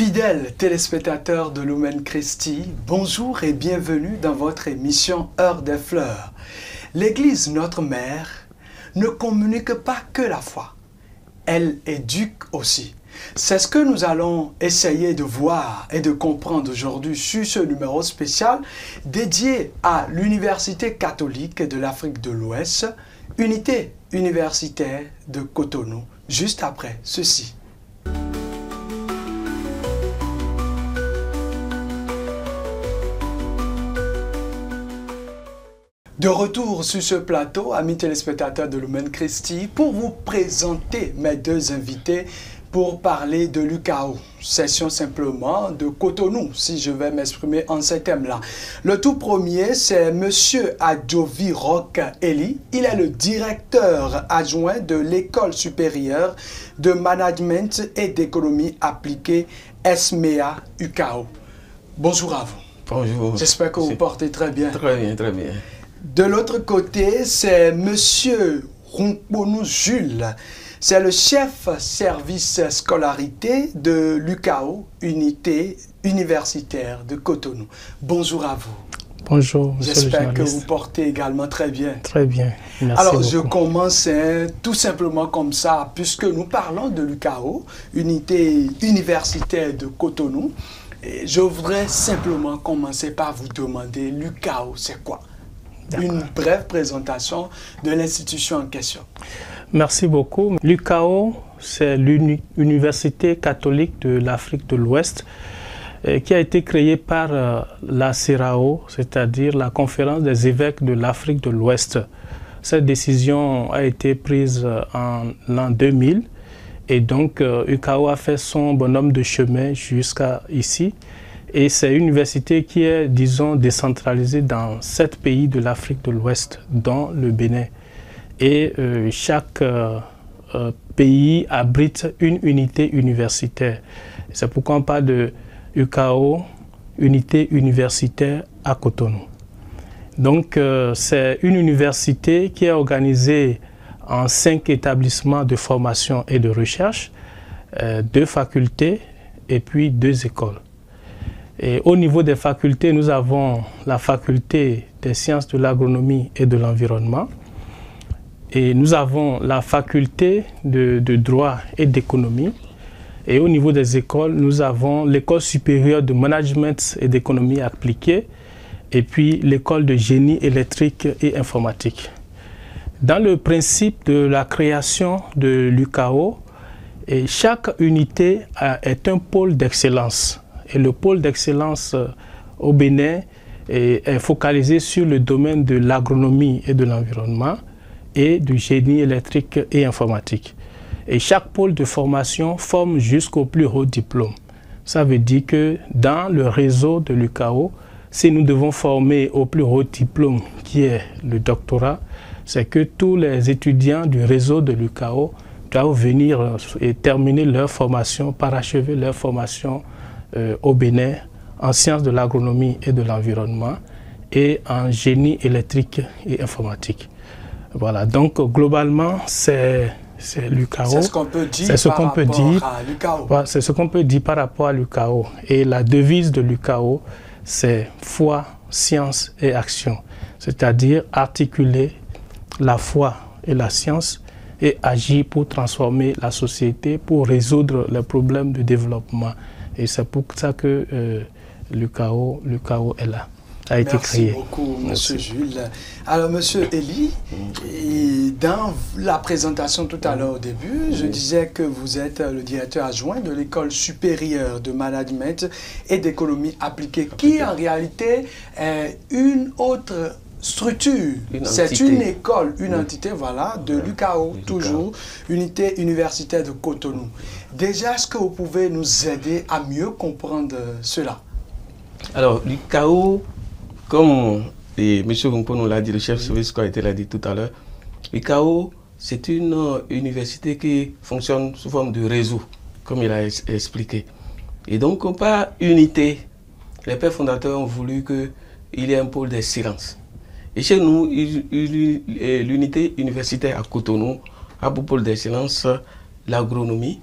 Fidèles téléspectateurs de Lumen Christi, bonjour et bienvenue dans votre émission Heure des Fleurs. L'Église, notre mère, ne communique pas que la foi, elle éduque aussi. C'est ce que nous allons essayer de voir et de comprendre aujourd'hui sur ce numéro spécial dédié à l'Université catholique de l'Afrique de l'Ouest, unité universitaire de Cotonou, juste après ceci. De retour sur ce plateau, amis téléspectateurs de Lumen Christi, pour vous présenter mes deux invités pour parler de l'UCAO, session simplement de Cotonou, si je vais m'exprimer en ces thèmes-là. Le tout premier, c'est M. Adjovi Roch Eli. Il est le directeur adjoint de l'École supérieure de management et d'économie appliquée ESMEA UCAO. Bonjour à vous. Bonjour. J'espère que vous portez très bien. Très bien, très bien. De l'autre côté, c'est M. Runkponou Jules. C'est le chef service scolarité de l'UCAO, unité universitaire de Cotonou. Bonjour à vous. Bonjour, monsieur le J'espère que journaliste. vous portez également très bien. Très bien, merci Alors, beaucoup. je commence tout simplement comme ça, puisque nous parlons de l'UCAO, unité universitaire de Cotonou. Et je voudrais simplement commencer par vous demander, l'UCAO, c'est quoi? Une brève présentation de l'institution en question. Merci beaucoup. L'UCAO, c'est l'Université catholique de l'Afrique de l'Ouest qui a été créée par la CERAO, c'est-à-dire la Conférence des évêques de l'Afrique de l'Ouest. Cette décision a été prise en l'an 2000 et donc l'UCAO a fait son bonhomme de chemin jusqu'à ici. Et c'est une université qui est, disons, décentralisée dans 7 pays de l'Afrique de l'Ouest, dont le Bénin. Et chaque pays abrite une unité universitaire. C'est pourquoi on parle de UCAO, unité universitaire à Cotonou. Donc, c'est une université qui est organisée en 5 établissements de formation et de recherche, 2 facultés et puis 2 écoles. Et au niveau des facultés, nous avons la faculté des sciences de l'agronomie et de l'environnement. Et nous avons la faculté de droit et d'économie. Et au niveau des écoles, nous avons l'école supérieure de management et d'économie appliquée. Et puis l'école de génie électrique et informatique. Dans le principe de la création de l'UCAO, chaque unité est un pôle d'excellence. Et le pôle d'excellence au Bénin est focalisé sur le domaine de l'agronomie et de l'environnement et du génie électrique et informatique. Et chaque pôle de formation forme jusqu'au plus haut diplôme. Ça veut dire que dans le réseau de l'UCAO, si nous devons former au plus haut diplôme qui est le doctorat, c'est que tous les étudiants du réseau de l'UCAO doivent venir et terminer leur formation, parachever leur formation au Bénin en sciences de l'agronomie et de l'environnement et en génie électrique et informatique. Voilà, donc globalement, c'est l'UCAO. C'est ce qu'on peut dire à l'UCAO. C'est ce qu'on peut dire par rapport à l'UCAO. Et la devise de l'UCAO, c'est foi, science et action. C'est-à-dire articuler la foi et la science et agir pour transformer la société, pour résoudre les problèmes de développement. Et c'est pour ça que l'UCAO est là, a été créé. Merci beaucoup, M. Jules. Alors, M. Eli, dans la présentation tout à l'heure au début, je disais que vous êtes le directeur adjoint de l'École supérieure de management et d'économie appliquée, qui en réalité est une autre structure. C'est une école, une entité, voilà, de l'UCAO, toujours, unité universitaire de Cotonou. Déjà, est-ce que vous pouvez nous aider à mieux comprendre cela? Alors, l'UCAO, comme M. Runkponou l'a dit, le chef service scolarité l'a dit tout à l'heure, l'UCAO, c'est une université qui fonctionne sous forme de réseau, comme il a expliqué. Et donc, par unité, les pères fondateurs ont voulu qu'il y ait un pôle d'excellence. Et chez nous, l'unité universitaire à Cotonou a pour pôle d'excellence l'agronomie,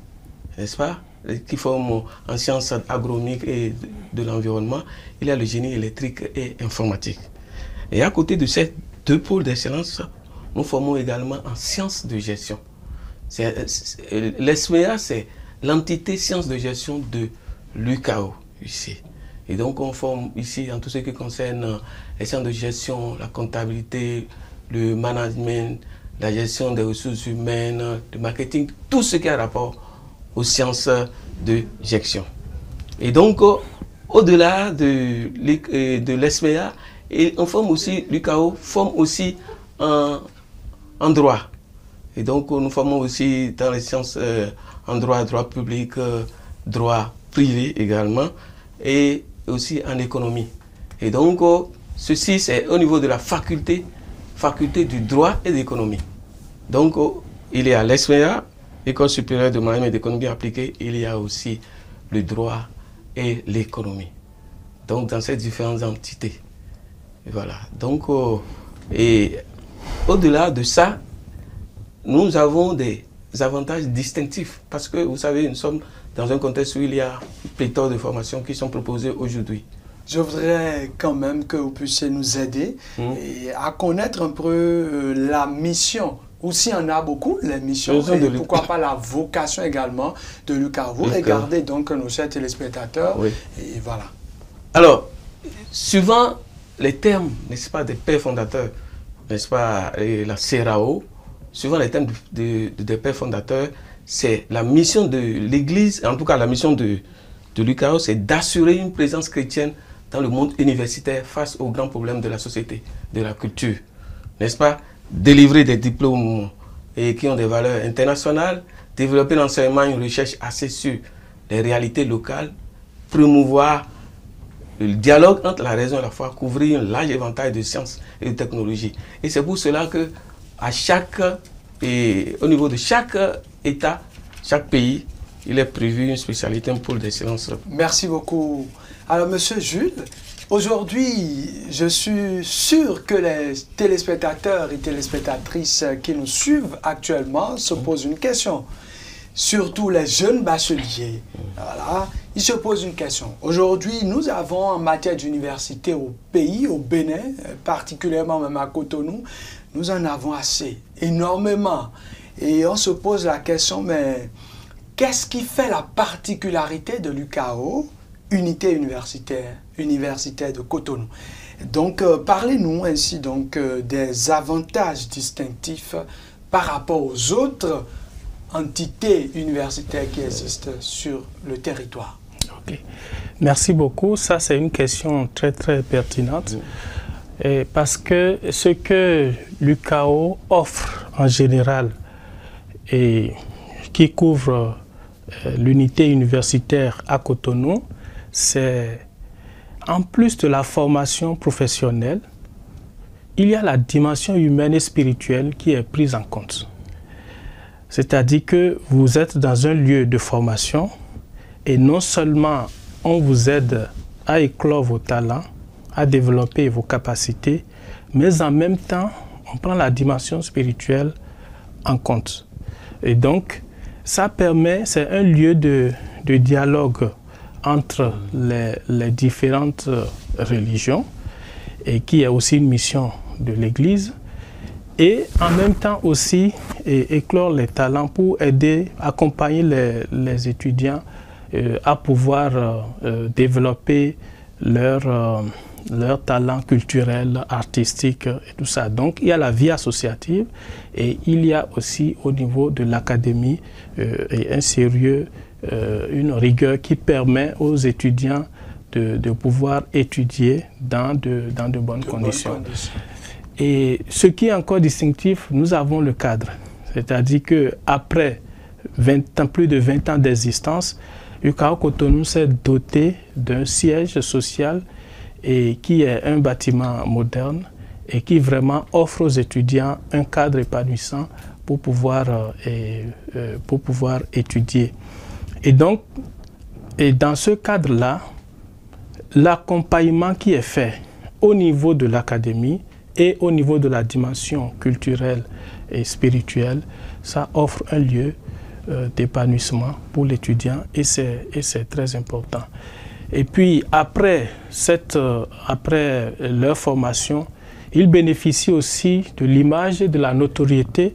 n'est-ce pas, qui forment en sciences agronomiques et de l'environnement, il y a le génie électrique et informatique. Et à côté de ces deux pôles d'excellence, nous formons également en sciences de gestion. L'ESMEA, c'est l'entité sciences de gestion de l'UCAO ici. Et donc on forme ici en tout ce qui concerne les sciences de gestion, la comptabilité, le management, la gestion des ressources humaines, le marketing, tout ce qui a rapport aux sciences de gestion. Et donc au-delà de l'ESMEA, on forme aussi, l'UCAO forme aussi en droit. Et donc nous formons aussi dans les sciences en droit public, droit privé également, et aussi en économie. Et donc ceci c'est au niveau de la faculté du droit et d'économie. Donc il y a l'ESMEA, École supérieure de management et d'économie appliquée, il y a aussi le droit et l'économie. Donc dans ces différentes entités. Voilà. Donc et au-delà de ça, nous avons des avantages distinctifs parce que vous savez, nous sommes dans un contexte où il y a pléthore de formations qui sont proposées aujourd'hui. Je voudrais quand même que vous puissiez nous aider à connaître un peu la mission. Aussi, il y en a beaucoup, les missions, et pourquoi pas la vocation également de l'UCAO. Vous regardez donc nos chers téléspectateurs, et voilà. Alors, suivant les termes, n'est-ce pas, des pères fondateurs, n'est-ce pas, et la CERAO, suivant les termes des pères fondateurs, c'est la mission de l'Église, en tout cas la mission de l'UCAO, c'est d'assurer une présence chrétienne dans le monde universitaire face aux grands problèmes de la société, de la culture, n'est-ce pas? Délivrer des diplômes qui ont des valeurs internationales, développer l'enseignement et une recherche axée sur les réalités locales, promouvoir le dialogue entre la raison et la foi, couvrir un large éventail de sciences et de technologies. Et c'est pour cela que au niveau de chaque État, chaque pays, il est prévu une spécialité, un pôle d'excellence. Merci beaucoup. Alors, Monsieur Jules, aujourd'hui, je suis sûr que les téléspectateurs et téléspectatrices qui nous suivent actuellement se posent une question. Surtout les jeunes bacheliers. Voilà, ils se posent une question. Aujourd'hui, nous avons en matière d'université au pays, au Bénin, particulièrement même à Cotonou, nous en avons assez, énormément. Et on se pose la question, mais qu'est-ce qui fait la particularité de l'UCAO, unité universitaire de Cotonou? Donc, parlez-nous ainsi donc des avantages distinctifs par rapport aux autres entités universitaires qui existent sur le territoire. Okay. Merci beaucoup. Ça, c'est une question très, très pertinente. Et parce que ce que l'UCAO offre en général et qui couvre l'unité universitaire à Cotonou, c'est en plus de la formation professionnelle, il y a la dimension humaine et spirituelle qui est prise en compte. C'est-à-dire que vous êtes dans un lieu de formation et non seulement on vous aide à éclore vos talents, à développer vos capacités, mais en même temps, on prend la dimension spirituelle en compte. Et donc, ça permet, c'est un lieu de dialogue entre les différentes religions et qui est aussi une mission de l'Église. Et en même temps aussi éclore les talents pour aider, accompagner les étudiants à pouvoir développer leur talent culturel, artistique et tout ça. Donc il y a la vie associative et il y a aussi au niveau de l'académie un sérieux, une rigueur qui permet aux étudiants de pouvoir étudier dans de bonnes conditions. Et ce qui est encore distinctif, nous avons le cadre. C'est-à-dire qu'après plus de 20 ans d'existence, l'UCAO Cotonou s'est doté d'un siège social et qui est un bâtiment moderne et qui vraiment offre aux étudiants un cadre épanouissant pour pouvoir étudier. Et donc, dans ce cadre-là, l'accompagnement qui est fait au niveau de l'académie et au niveau de la dimension culturelle et spirituelle, ça offre un lieu d'épanouissement pour l'étudiant et c'est très important. Et puis après leur formation, ils bénéficient aussi de l'image et de la notoriété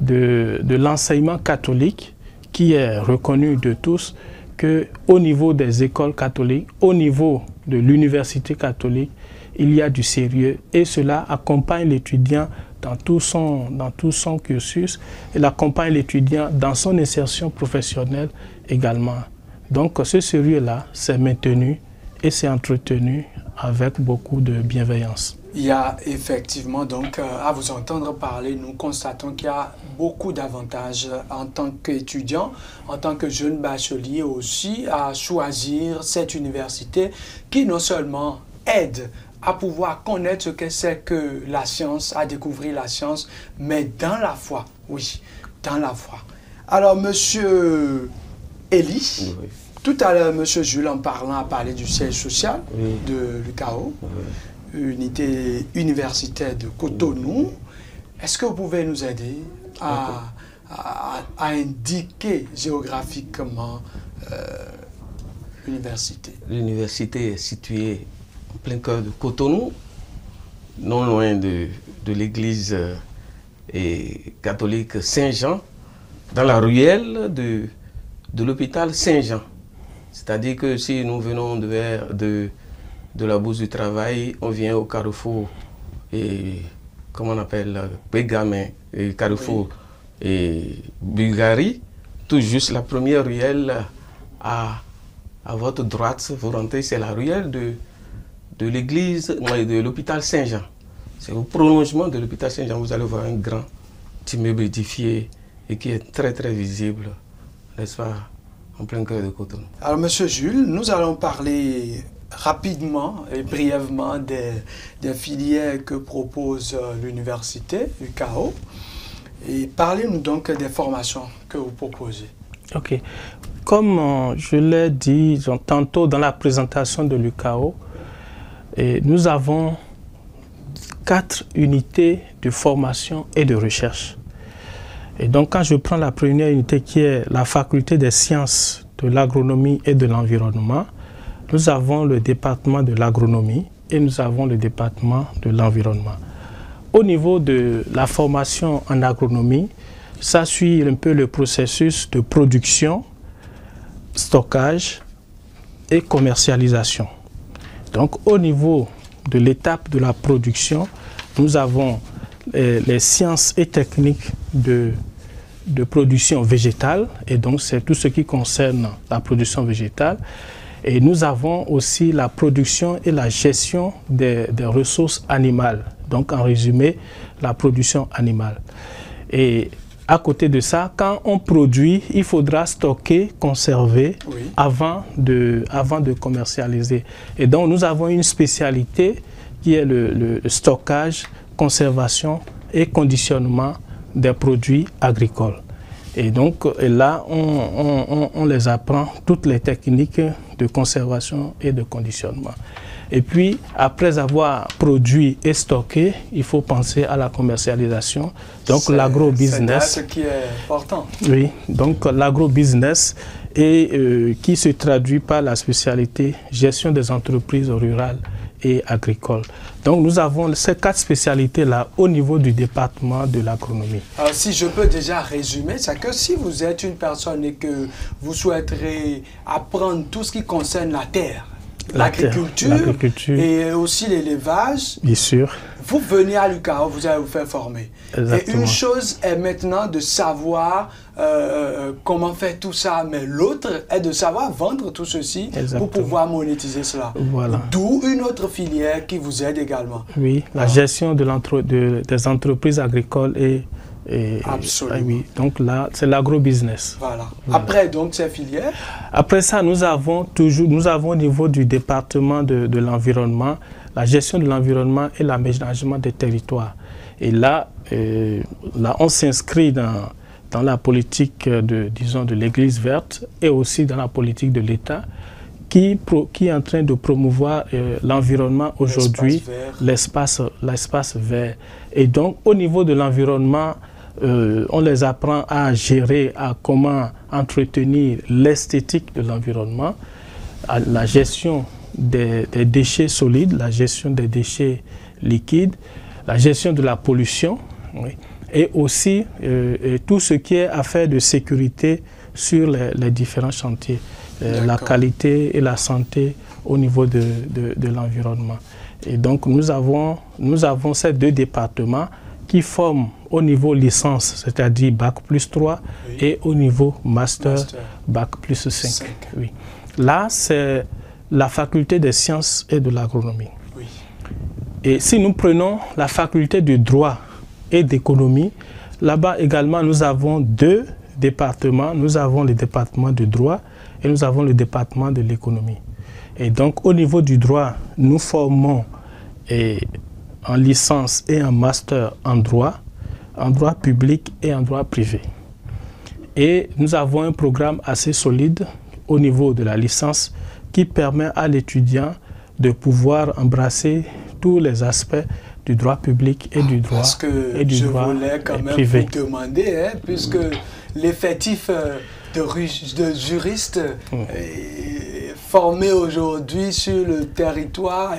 de l'enseignement catholique qui est reconnu de tous, qu'au niveau des écoles catholiques, au niveau de l'université catholique, il y a du sérieux et cela accompagne l'étudiant dans tout son cursus et accompagne l'étudiant dans son insertion professionnelle également. Donc ce sérieux-là, c'est maintenu et c'est entretenu avec beaucoup de bienveillance. Il y a effectivement, donc, à vous entendre parler, nous constatons qu'il y a beaucoup d'avantages en tant qu'étudiant, en tant que jeune bachelier aussi, à choisir cette université qui non seulement aide à pouvoir connaître ce que c'est que la science, à découvrir la science, mais dans la foi, oui, dans la foi. Alors, monsieur Elie, oui. Tout à l'heure, monsieur Jules, en parlant, a parlé du siège social de l'UCAO. Unité universitaire de Cotonou. Est-ce que vous pouvez nous aider à indiquer géographiquement l'université? L'université est située en plein cœur de Cotonou, non loin de l'église catholique Saint-Jean, dans la ruelle de l'hôpital Saint-Jean. C'est-à-dire que si nous venons de la Bourse du Travail, on vient au carrefour, et comment on appelle, Bégamin, et carrefour et Bulgarie, tout juste la première ruelle à votre droite, vous rentrez, c'est la ruelle de l'église, de l'hôpital Saint-Jean. C'est au prolongement de l'hôpital Saint-Jean, vous allez voir un grand immeuble édifié et qui est très très visible, n'est-ce pas, en plein cœur de Cotonou. Alors, monsieur Jules, nous allons parler rapidement et brièvement des filières que propose l'université, l'UCAO. Et parlez-nous donc des formations que vous proposez. Ok. Comme je l'ai dit tantôt dans la présentation de l'UCAO, nous avons 4 unités de formation et de recherche. Et donc, quand je prends la première unité qui est la faculté des sciences de l'agronomie et de l'environnement, nous avons le département de l'agronomie et nous avons le département de l'environnement. Au niveau de la formation en agronomie, ça suit un peu le processus de production, stockage et commercialisation. Donc, au niveau de l'étape de la production, nous avons les sciences et techniques de production végétale, et donc c'est tout ce qui concerne la production végétale. Et nous avons aussi la production et la gestion des ressources animales, donc en résumé, la production animale. Et à côté de ça, quand on produit, il faudra stocker, conserver avant de commercialiser. Et donc nous avons une spécialité qui est le stockage, conservation et conditionnement des produits agricoles. Et donc là, on les apprend toutes les techniques de conservation et de conditionnement. Et puis, après avoir produit et stocké, il faut penser à la commercialisation. Donc l'agro-business. C'est ce qui est important. Oui, donc l'agro-business qui se traduit par la spécialité gestion des entreprises rurales et agricoles. Donc nous avons ces 4 spécialités-là au niveau du département de l'agronomie. Alors si je peux déjà résumer, c'est que si vous êtes une personne et que vous souhaiterez apprendre tout ce qui concerne la terre, l'agriculture et aussi l'élevage, bien sûr, vous venez à l'UCAO, vous allez vous faire former. Exactement. Et une chose est maintenant de savoir comment faire tout ça, mais l'autre est de savoir vendre tout ceci. Exactement. Pour pouvoir monétiser cela. Voilà. D'où une autre filière qui vous aide également. Oui, la gestion des entreprises agricoles absolument. Oui, donc là, c'est l'agro-business. Voilà. Après, donc, ces filières? Après ça, nous avons au niveau du département de l'environnement, la gestion de l'environnement et l'aménagement des territoires. Et là, on s'inscrit dans la politique de l'Église verte et aussi dans la politique de l'État qui est en train de promouvoir l'environnement aujourd'hui, l'espace vert. Et donc, au niveau de l'environnement, on les apprend à gérer, à comment entretenir l'esthétique de l'environnement, à la gestion des déchets solides, la gestion des déchets liquides, la gestion de la pollution, oui, et aussi tout ce qui est affaire de sécurité sur les différents chantiers, la qualité et la santé au niveau de l'environnement. Et donc nous avons ces deux départements qui forment au niveau licence, c'est-à-dire Bac plus 3, oui, et au niveau master. Bac plus 5. Oui. Là, c'est la faculté des sciences et de l'agronomie. Oui. Et si nous prenons la faculté du droit et d'économie, là-bas également nous avons deux départements. Nous avons le département du droit et nous avons le département de l'économie. Et donc au niveau du droit, nous formons en licence et en master en droit public et en droit privé. Et nous avons un programme assez solide au niveau de la licence qui permet à l'étudiant de pouvoir embrasser tous les aspects du droit public et du droit privé. Parce que je voulais quand même vous demander, puisque l'effectif de juristes formés aujourd'hui sur le territoire,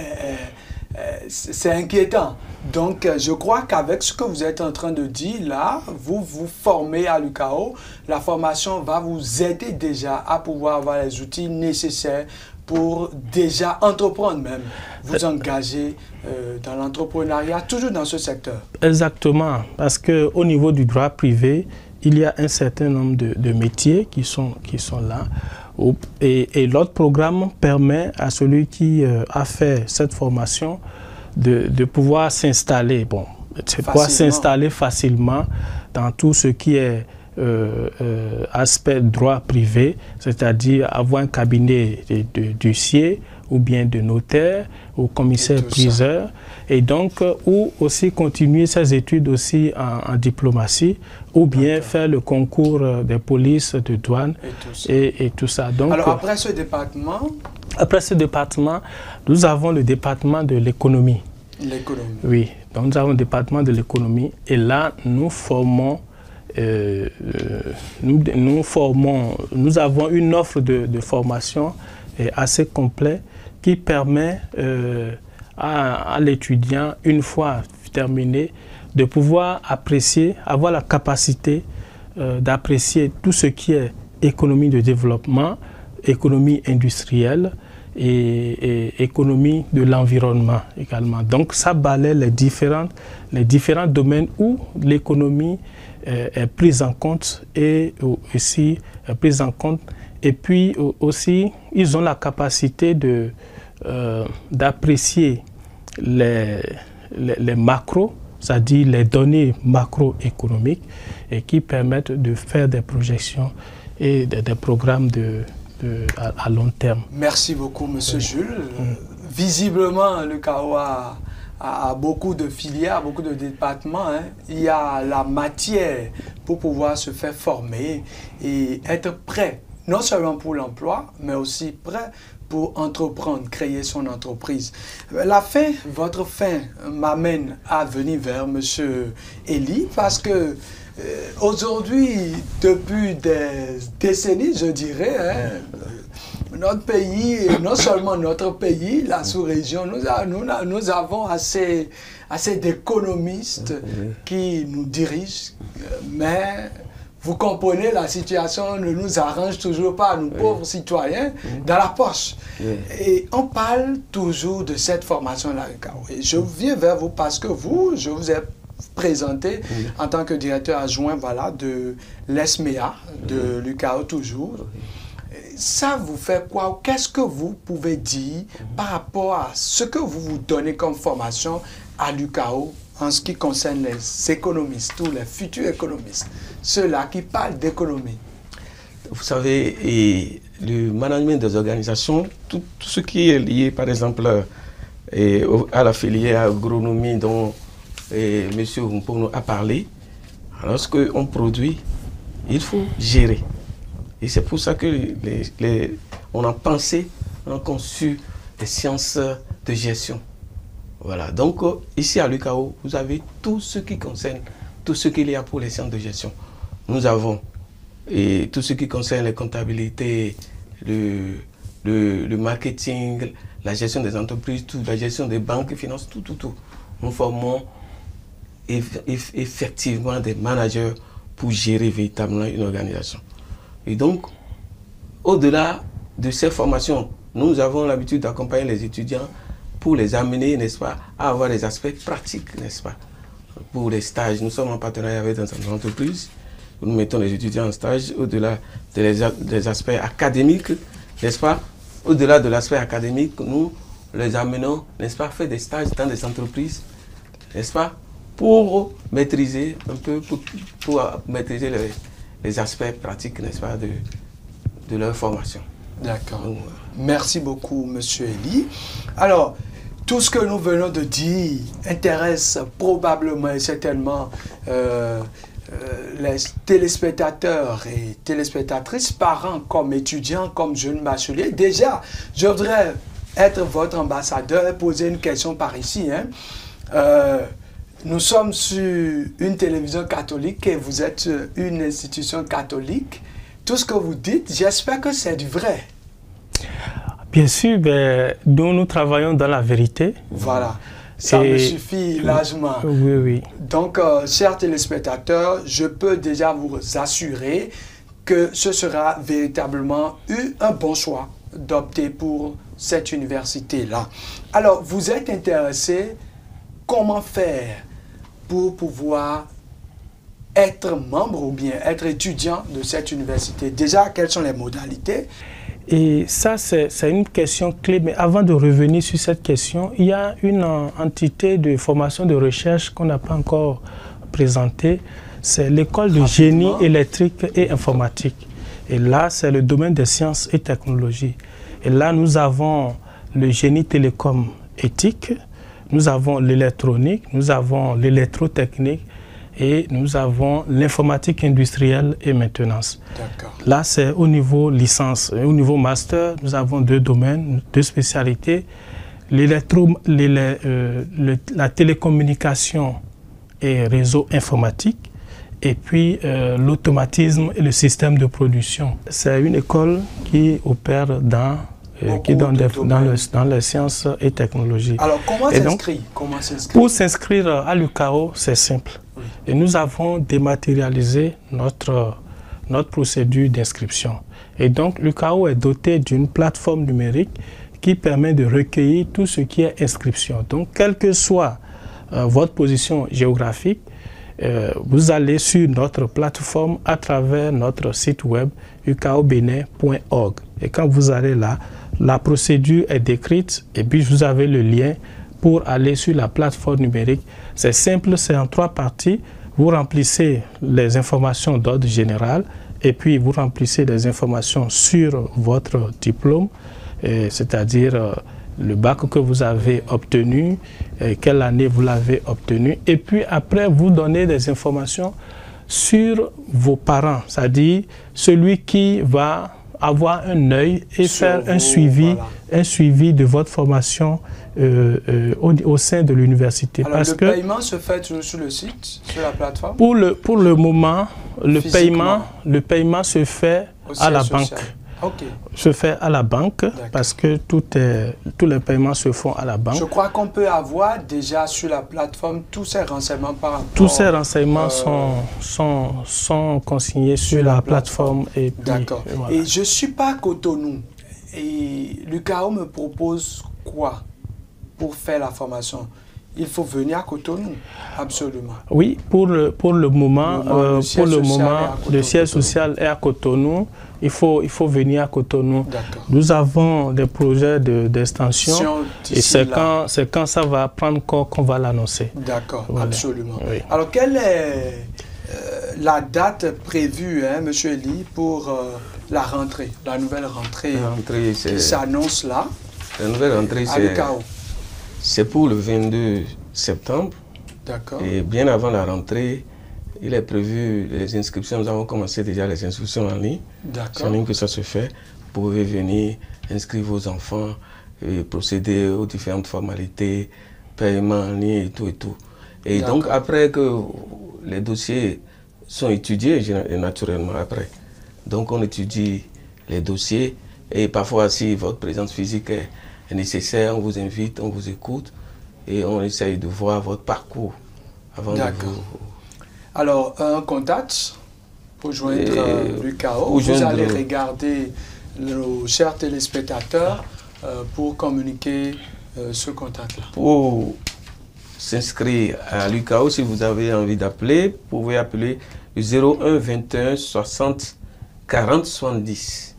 c'est inquiétant. Donc, je crois qu'avec ce que vous êtes en train de dire là, vous vous formez à l'UCAO, la formation va vous aider déjà à pouvoir avoir les outils nécessaires pour déjà entreprendre même, vous engager dans l'entrepreneuriat, toujours dans ce secteur. Exactement, parce qu'au niveau du droit privé, il y a un certain nombre de métiers qui sont là. Et l'autre programme permet à celui qui a fait cette formation de pouvoir s'installer. Bon, c'est pouvoir s'installer facilement dans tout ce qui est aspect droit privé, c'est-à-dire avoir un cabinet de d'huissier ou bien de notaire ou commissaire-priseur, et donc ou aussi continuer ses études aussi en diplomatie ou bien faire le concours des polices, de douane et tout ça. Donc, alors après ce département? Après ce département, nous avons le département de l'économie. L'économie. Oui, donc nous avons le département de l'économie et là nous formons nous avons une offre de formation assez complète qui permet à l'étudiant, une fois terminé, de pouvoir apprécier, avoir la capacité d'apprécier tout ce qui est économie de développement, économie industrielle et économie de l'environnement également. Donc ça balaie les différents domaines où l'économie est prise en compte et aussi prise en compte. Et puis aussi, ils ont la capacité d'apprécier les macros, c'est-à-dire les données macroéconomiques, et qui permettent de faire des projections et des programmes à long terme. Merci beaucoup, M. Jules. Visiblement, l'UCAO a beaucoup de filières, beaucoup de départements. Il y a la matière pour pouvoir se faire former et être prêt, non seulement pour l'emploi, mais aussi prêt pour entreprendre, créer son entreprise. Votre fin m'amène à venir vers M. Elie, parce que aujourd'hui, depuis des décennies, je dirais, notre pays, non seulement notre pays, la sous-région, nous avons assez d'économistes qui nous dirigent, mais vous comprenez, la situation ne nous arrange toujours pas, nous pauvres citoyens, dans la poche. Et on parle toujours de cette formation-là. Et je viens vers vous parce que je vous ai présenté en tant que directeur adjoint de l'ESMEA, de l'UCAO toujours. Ça vous fait quoi? Qu'est-ce que vous pouvez dire par rapport à ce que vous donnez comme formation à l'UCAO en ce qui concerne les économistes, tous les futurs économistes, ceux-là qui parlent d'économie? Vous savez, le management des organisations, tout ce qui est lié, par exemple, à la filière agronomie dont M. Humpono a parlé, lorsqu'on produit, il faut gérer. Et c'est pour ça que on a pensé, on a conçu les sciences de gestion. Voilà. Donc, ici à l'UCAO, vous avez tout ce qui concerne tout ce qu'il y a pour les sciences de gestion. Nous avons et tout ce qui concerne les comptabilités, le marketing, la gestion des entreprises, tout, la gestion des banques et finances, tout. Nous formons effectivement des managers pour gérer véritablement une organisation. Et donc, au-delà de ces formations, nous avons l'habitude d'accompagner les étudiants pour les amener, n'est-ce pas, à avoir des aspects pratiques, n'est-ce pas. Pour les stages, nous sommes en partenariat avec des entreprises. Nous mettons les étudiants en stage au-delà des aspects académiques, n'est-ce pas. Au-delà de l'aspect académique, nous les amenons, n'est-ce pas, faire des stages dans des entreprises, n'est-ce pas, pour maîtriser un peu, pour maîtriser les aspects pratiques, n'est-ce pas, de leur formation. D'accord. Merci beaucoup, Monsieur Elie. Alors, tout ce que nous venons de dire intéresse probablement et certainement les téléspectateurs et téléspectatrices, parents comme étudiants, comme jeunes bacheliers. Déjà, je voudrais être votre ambassadeur et poser une question par ici. Nous sommes sur une télévision catholique et vous êtes une institution catholique. Tout ce que vous dites, j'espère que c'est du vrai. Bien sûr, nous travaillons dans la vérité. Voilà, ça me suffit largement. Oui. Donc, chers téléspectateurs, je peux déjà vous assurer que ce sera véritablement un bon choix d'opter pour cette université-là. Alors, vous êtes intéressé, comment faire pour pouvoir être membre ou bien être étudiant de cette université? Déjà, quelles sont les modalités? Et ça, c'est une question clé. Mais avant de revenir sur cette question, il y a une entité de formation de recherche qu'on n'a pas encore présentée. C'est l'école de génie électrique et informatique. Et là, c'est le domaine des sciences et technologies. Et là, nous avons le génie télécom éthique, nous avons l'électronique, nous avons l'électrotechnique, et nous avons l'informatique industrielle et maintenance. Là, c'est au niveau licence. Et au niveau master, nous avons 2 domaines, 2 spécialités. La télécommunication et réseau informatique, et puis l'automatisme et le système de production. C'est une école qui opère dans les sciences et technologies. Alors, comment s'inscrire? Pour s'inscrire à l'UCAO, c'est simple. Oui. Et nous avons dématérialisé notre procédure d'inscription. Et donc, l'UCAO est doté d'une plateforme numérique qui permet de recueillir tout ce qui est inscription. Donc, quelle que soit votre position géographique, vous allez sur notre plateforme à travers notre site web ucaobenin.org. Et quand vous allez là, la procédure est décrite et puis vous avez le lien pour aller sur la plateforme numérique. C'est simple, c'est en 3 parties. Vous remplissez les informations d'ordre général et puis vous remplissez les informations sur votre diplôme, c'est-à-dire le bac que vous avez obtenu, quelle année vous l'avez obtenu. Et puis après, vous donnez des informations sur vos parents, c'est-à-dire celui qui va avoir un œil et faire un suivi de votre formation au sein de l'université. Alors, le paiement se fait toujours sur le site, sur la plateforme? Pour le moment, le paiement se fait à la banque. Se fait à la banque parce que tous les paiements se font à la banque. Je crois qu'on peut avoir déjà sur la plateforme tous ces renseignements par rapport... Tous ces renseignements sont consignés sur la plateforme. D'accord. Voilà. Et je ne suis pas à Cotonou. Et l'UCAO me propose quoi pour faire la formation? Il faut venir à Cotonou, absolument. Oui, pour le moment, le siège social est à Cotonou. Il faut venir à Cotonou. Nous avons des projets d'extension et c'est quand ça va prendre corps qu'on va l'annoncer. D'accord, voilà. Absolument. Oui. Alors, quelle est la date prévue, M. Elie, pour la rentrée, la nouvelle rentrée qui s'annonce là? La nouvelle rentrée, c'est pour le 22 septembre. D'accord. Et bien avant la rentrée, il est prévu les inscriptions. Nous avons commencé déjà les inscriptions en ligne. D'accord. C'est en ligne que ça se fait. Vous pouvez venir inscrire vos enfants et procéder aux différentes formalités, paiement en ligne et tout et tout. Et donc, après que les dossiers sont étudiés, naturellement après, donc on étudie les dossiers et parfois si votre présence physique est nécessaire, on vous invite, on vous écoute et on essaye de voir votre parcours avant de vous... Alors, un contact pour joindre l'UCAO, vous allez regarder nos chers téléspectateurs pour communiquer ce contact-là. Pour s'inscrire à l'UCAO, si vous avez envie d'appeler, vous pouvez appeler le 01 21 60 40 70.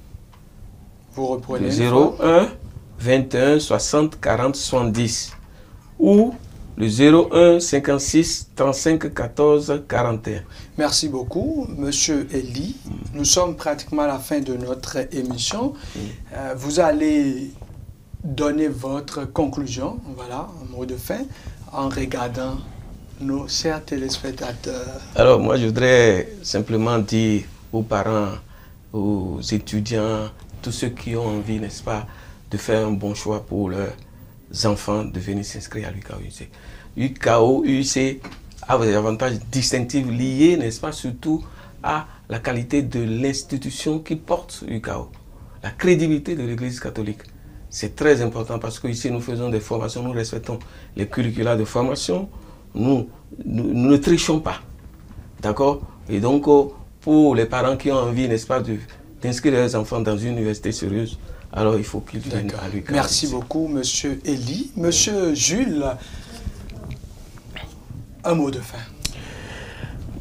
Vous reprenez le 01 21 60 40 70 ou le 01 56 35 14 41. Merci beaucoup, Monsieur Eli. Nous sommes pratiquement à la fin de notre émission. Vous allez donner votre conclusion, voilà, un mot de fin, en regardant nos chers téléspectateurs. Alors, moi, je voudrais simplement dire aux parents, aux étudiants, tous ceux qui ont envie, n'est-ce pas, de faire un bon choix pour leurs enfants, de venir s'inscrire à l'UCAO-UIC. l'UCAO-UIC a des avantages distinctifs liés, n'est-ce pas, surtout à la qualité de l'institution qui porte l'UCAO, la crédibilité de l'Église catholique. C'est très important parce qu'ici, nous faisons des formations, nous respectons les curricula de formation, nous ne trichons pas. D'accord? Et donc, pour les parents qui ont envie, n'est-ce pas, d'inscrire leurs enfants dans une université sérieuse, alors il faut qu'ils viennent à l'UCAO. Merci beaucoup, Monsieur Eli. Monsieur Jules, un mot de fin.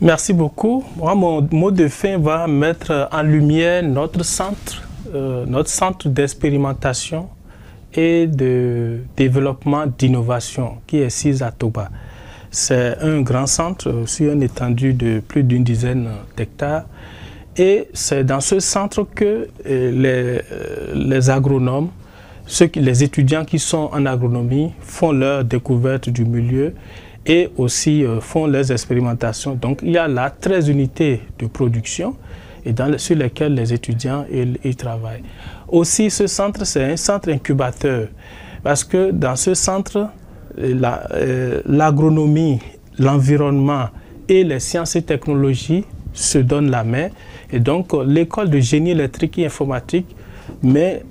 Merci beaucoup. Moi, mon mot de fin va mettre en lumière notre centre d'expérimentation et de développement d'innovation qui est SIS à Toba. C'est un grand centre sur une étendue de plus d'une dizaine d'hectares. Et c'est dans ce centre que les agronomes, les étudiants qui sont en agronomie font leur découverte du milieu et aussi font leurs expérimentations. Donc il y a là 13 unités de production et sur lesquelles les étudiants ils travaillent. Aussi ce centre, c'est un centre incubateur parce que dans ce centre, l'agronomie, l'environnement et les sciences et technologies se donnent la main. Et donc l'école de génie électrique et informatique met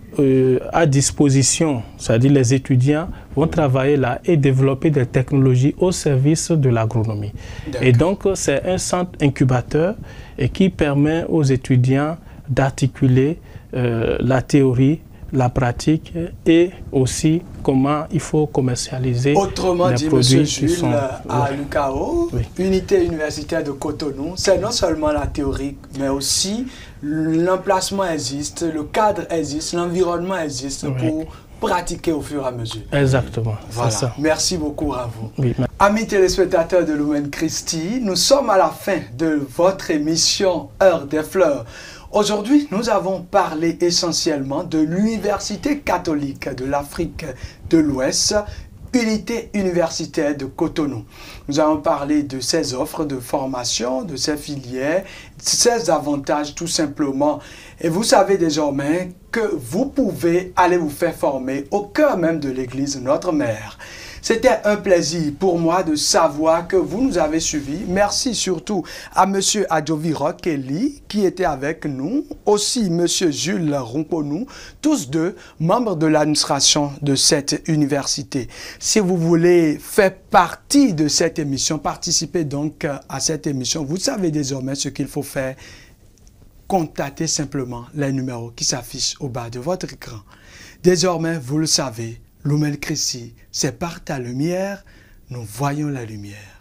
à disposition, c'est-à-dire les étudiants vont travailler là et développer des technologies au service de l'agronomie. Et donc c'est un centre incubateur et qui permet aux étudiants d'articuler la théorie, la pratique et aussi comment il faut commercialiser autrement les dit, produits Monsieur Jules, à l'UCAO, unité universitaire de Cotonou, c'est non seulement la théorie, mais aussi l'emplacement existe, le cadre existe, l'environnement existe pour pratiquer au fur et à mesure. Exactement, voilà. C'est ça. Merci beaucoup à vous. Oui. Amis téléspectateurs de Lumen Christi, nous sommes à la fin de votre émission Heure des Fleurs. Aujourd'hui, nous avons parlé essentiellement de l'Université catholique de l'Afrique de l'Ouest, unité universitaire de Cotonou. Nous avons parlé de ses offres de formation, de ses filières, ses avantages tout simplement. Et vous savez désormais que vous pouvez aller vous faire former au cœur même de l'Église Notre Mère. C'était un plaisir pour moi de savoir que vous nous avez suivis. Merci surtout à M. Adjoviro Kelly qui était avec nous, aussi M. Jules Rumponou, tous deux membres de l'administration de cette université. Si vous voulez faire partie de cette émission, participer donc à cette émission, vous savez désormais ce qu'il faut faire. Contactez simplement les numéros qui s'affichent au bas de votre écran. Désormais, vous le savez, Lumen Christi, c'est par ta lumière, nous voyons la lumière.